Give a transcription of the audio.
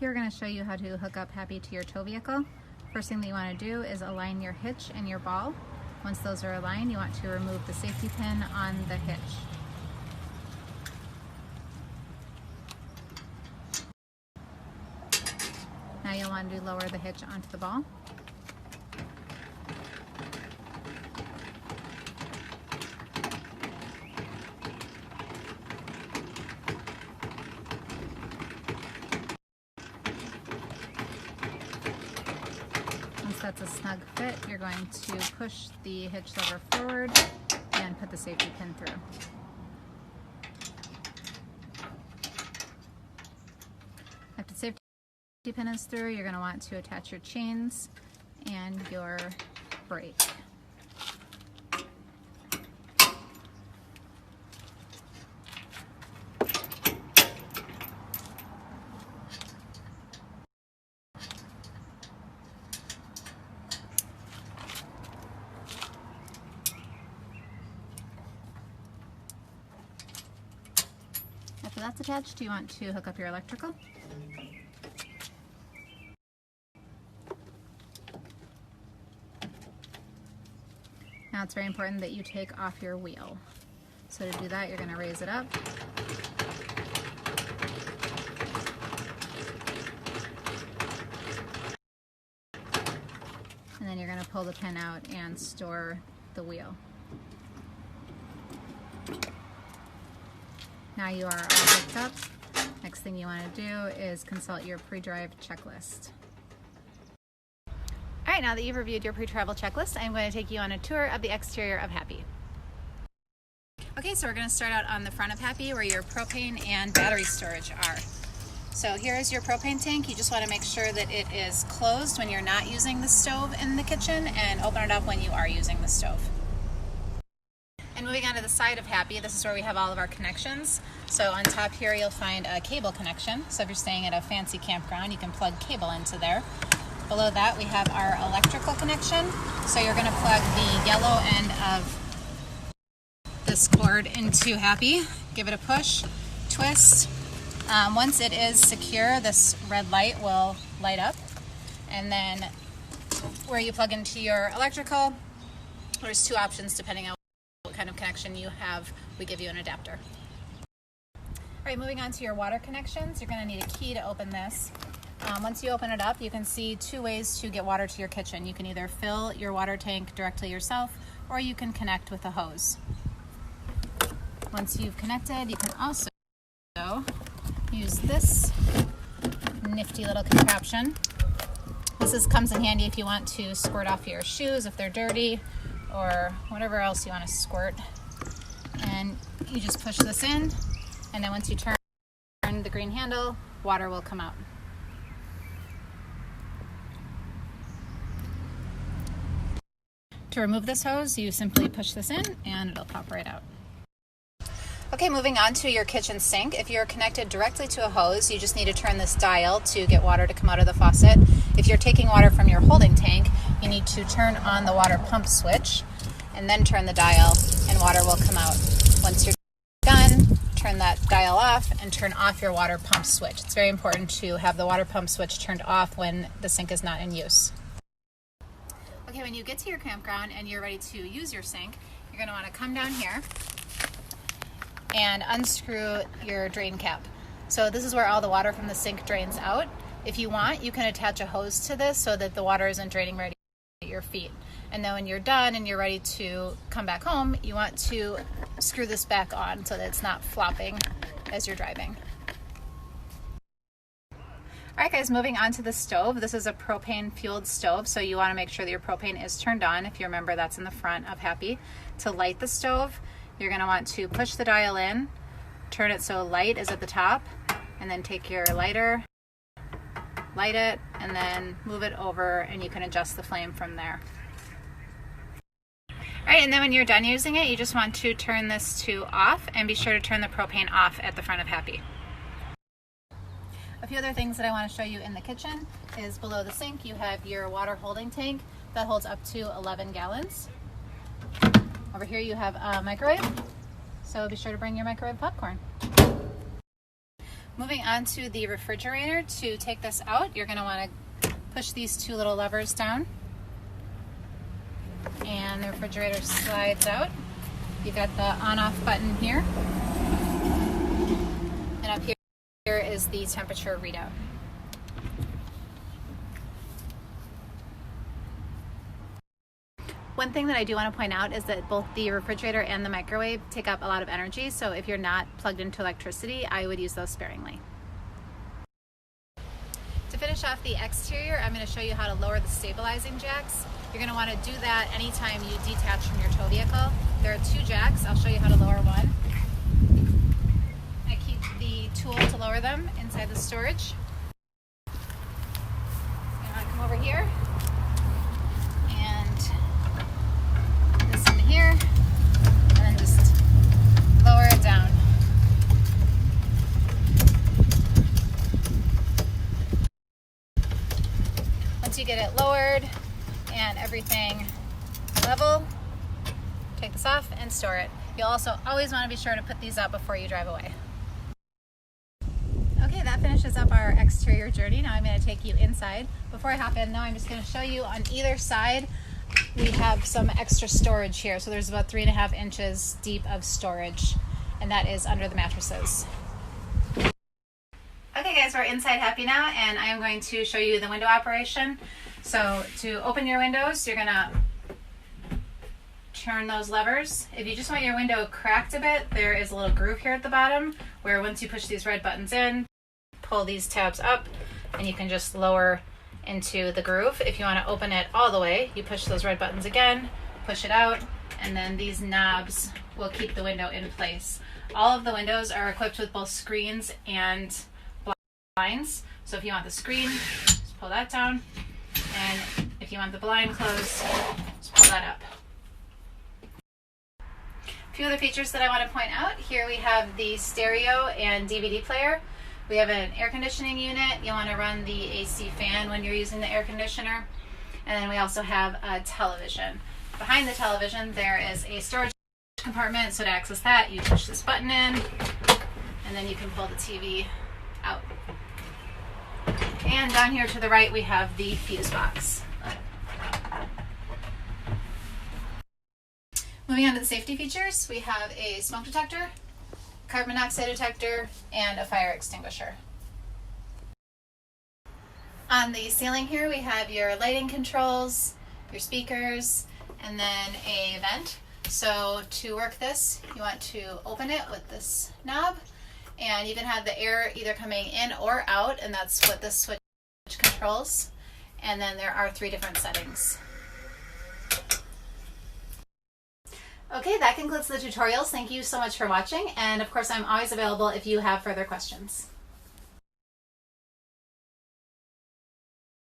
Here we're going to show you how to hook up Happy to your tow vehicle. First thing that you want to do is align your hitch and your ball. Once those are aligned, you want to remove the safety pin on the hitch. Now you'll want to lower the hitch onto the ball. Once that's a snug fit, you're going to push the hitch lever forward and put the safety pin through. After the safety pin is through, you're going to want to attach your chains and your brake. After that's attached, you want to hook up your electrical. Now it's very important that you take off your wheel. So to do that, you're going to raise it up. And then you're going to pull the pin out and store the wheel. Now you are all hooked up. Next thing you want to do is consult your pre-drive checklist. All right, now that you've reviewed your pre-travel checklist, I'm going to take you on a tour of the exterior of Happy. Okay, so we're going to start out on the front of Happy where your propane and battery storage are. So here is your propane tank. You just want to make sure that it is closed when you're not using the stove in the kitchen and open it up when you are using the stove. And moving on to the side of Happy, this is where we have all of our connections. So on top here you'll find a cable connection. So if you're staying at a fancy campground, you can plug cable into there. Below that we have our electrical connection. So you're going to plug the yellow end of this cord into Happy. Give it a push, twist. Once it is secure, this red light will light up. And then where you plug into your electrical, there's two options depending on what kind of connection you have. We give you an adapter. All right, moving on to your water connections. You're going to need a key to open this. Once you open it up, you can see two ways to get water to your kitchen. You can either fill your water tank directly yourself, or you can connect with a hose. Once you've connected, you can also use this nifty little contraption. This comes in handy if you want to squirt off your shoes if they're dirty, or whatever else you want to squirt. And you just push this in, and then once you turn the green handle, water will come out. To remove this hose, you simply push this in and it'll pop right out. Okay, moving on to your kitchen sink. If you're connected directly to a hose, you just need to turn this dial to get water to come out of the faucet. If you're taking water from your holding tank, you need to turn on the water pump switch and then turn the dial and water will come out. Once you're done, turn that dial off and turn off your water pump switch. It's very important to have the water pump switch turned off when the sink is not in use. Okay, when you get to your campground and you're ready to use your sink, you're going to want to come down here and unscrew your drain cap. So this is where all the water from the sink drains out. If you want, you can attach a hose to this so that the water isn't draining right at your feet. And then when you're done and you're ready to come back home, you want to screw this back on so that it's not flopping as you're driving. All right guys, moving on to the stove. This is a propane fueled stove, so you want to make sure that your propane is turned on. If you remember, that's in the front of Happy. To light the stove, you're going to want to push the dial in, turn it so light is at the top, and then take your lighter, light it, and then move it over, and you can adjust the flame from there. All right, and then when you're done using it, you just want to turn this to off, and be sure to turn the propane off at the front of Happy. A few other things that I want to show you in the kitchen is below the sink you have your water holding tank that holds up to 11 gallons. Over here you have a microwave, so be sure to bring your microwave popcorn. Moving on to the refrigerator, to take this out, you're going to want to push these two little levers down, and the refrigerator slides out. You've got the on-off button here, and up here is the temperature readout. One thing that I do want to point out is that both the refrigerator and the microwave take up a lot of energy, so if you're not plugged into electricity, I would use those sparingly. To finish off the exterior, I'm going to show you how to lower the stabilizing jacks. You're going to want to do that anytime you detach from your tow vehicle. There are two jacks. I'll show you how to lower one. I keep the tool to lower them inside the storage. I'm going to come over here and this in here, and then just lower it down. Once you get it lowered and everything level, take this off and store it. You'll also always want to be sure to put these up before you drive away. Okay, that finishes up our exterior journey. Now I'm going to take you inside. Before I hop in though, I'm just going to show you on either side we have some extra storage here. So there's about 3.5 inches deep of storage, and that is under the mattresses. Okay guys, we're inside Happy now, and I am going to show you the window operation. So to open your windows, you're gonna turn those levers. If you just want your window cracked a bit, there is a little groove here at the bottom where once you push these red buttons in, pull these tabs up, and you can just lower into the groove. If you want to open it all the way, you push those red buttons again, push it out, and then these knobs will keep the window in place. All of the windows are equipped with both screens and blinds. So if you want the screen, just pull that down, and if you want the blind closed, just pull that up. A few other features that I want to point out. Here we have the stereo and DVD player. We have an air conditioning unit. You'll want to run the AC fan when you're using the air conditioner. And then we also have a television. Behind the television there is a storage compartment, so to access that you push this button in, and then you can pull the TV out. And down here to the right we have the fuse box. Moving on to the safety features, we have a smoke detector, carbon monoxide detector, and a fire extinguisher. On the ceiling here we have your lighting controls, your speakers, and then a vent. So to work this, you want to open it with this knob, and you can have the air either coming in or out, and that's what this switch controls. And then there are 3 different settings. Okay, that concludes the tutorials. Thank you so much for watching, and of course I'm always available if you have further questions.